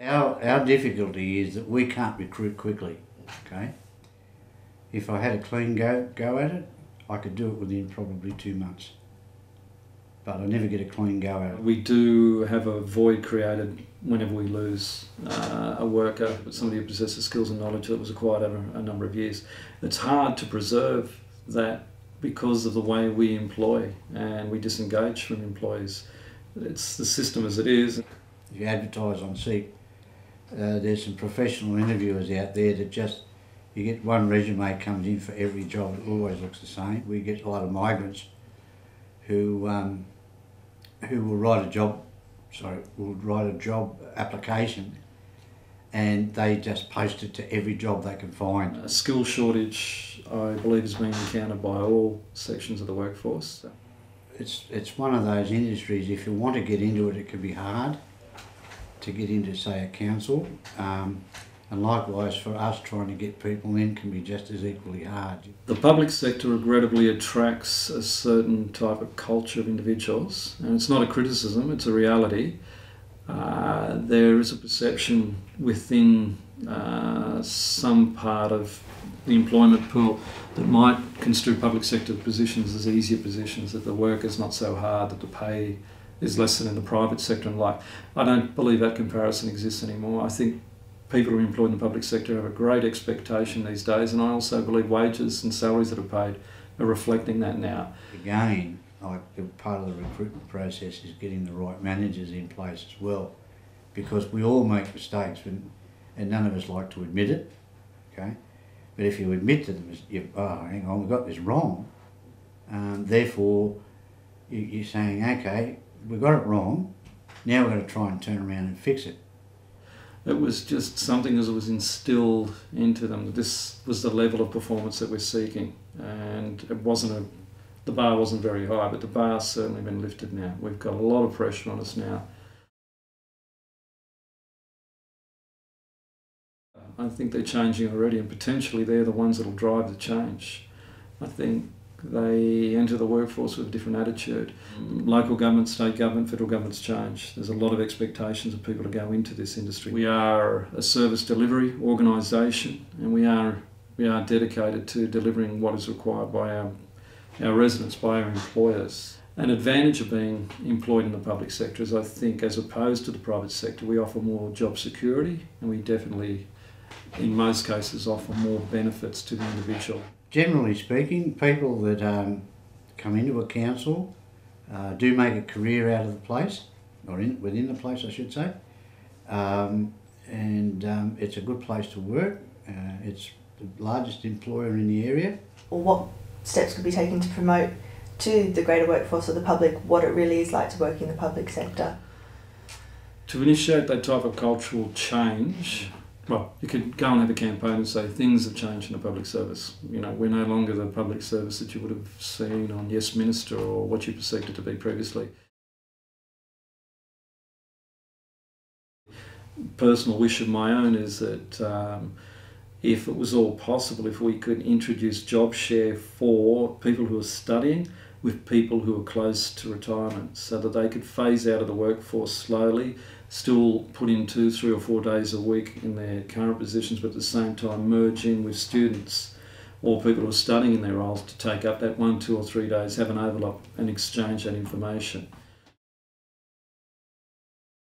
Our difficulty is that we can't recruit quickly, okay? If I had a clean go at it, I could do it within probably 2 months. But I never get a clean go at it. We do have a void created whenever we lose a worker, somebody who possesses skills and knowledge that was acquired over a number of years. It's hard to preserve that because of the way we employ and we disengage from employees. It's the system as it is. If you advertise on Seek, there's some professional interviewers out there that just, you get one resume comes in for every job, it always looks the same. We get a lot of migrants who will write a job application and they just post it to every job they can find. A skill shortage, I believe, is being encountered by all sections of the workforce. It's one of those industries, if you want to get into it, it can be hard to get into, say, a council. And likewise for us trying to get people in can be just as equally hard. The public sector regrettably attracts a certain type of culture of individuals, and it's not a criticism, it's a reality. There is a perception within some part of the employment pool that might construe public sector positions as easier positions, that the work is not so hard, that the pay is less than in the private sector and like. I don't believe that comparison exists anymore. I think people who are employed in the public sector have a great expectation these days, and I also believe wages and salaries that are paid are reflecting that now. Again, like part of the recruitment process is getting the right managers in place as well, because we all make mistakes and none of us like to admit it, okay? But if you admit to them, oh, hang on, we got this wrong, therefore you're saying, okay, we got it wrong, now we're going to try and turn around and fix it. It was just something that was instilled into them, that this was the level of performance that we're seeking, and it wasn't the bar wasn't very high, but the bar's certainly been lifted now. We've got a lot of pressure on us now. I think they're changing already, and potentially they're the ones that will drive the change. I think they enter the workforce with a different attitude. Local government, state government, federal governments change. There's a lot of expectations of people to go into this industry. We are a service delivery organisation, and we are dedicated to delivering what is required by our residents, by our employers. An advantage of being employed in the public sector is, I think, as opposed to the private sector, we offer more job security, and we definitely, in most cases, offer more benefits to the individual. Generally speaking, people that come into a council do make a career out of the place, or within the place I should say, and it's a good place to work. It's the largest employer in the area. Or what steps could be taken to promote to the greater workforce of the public what it really is like to work in the public sector? To initiate that type of cultural change, well, you could go and have a campaign and say things have changed in the public service. You know, we're no longer the public service that you would have seen on Yes Minister or what you perceived it to be previously. Personal wish of my own is that if it was all possible, if we could introduce job share for people who are studying with people who are close to retirement, so that they could phase out of the workforce slowly, still put in 2, 3 or 4 days a week in their current positions, but at the same time merge in with students or people who are studying in their roles to take up that 1, 2 or 3 days, have an overlap and exchange that information.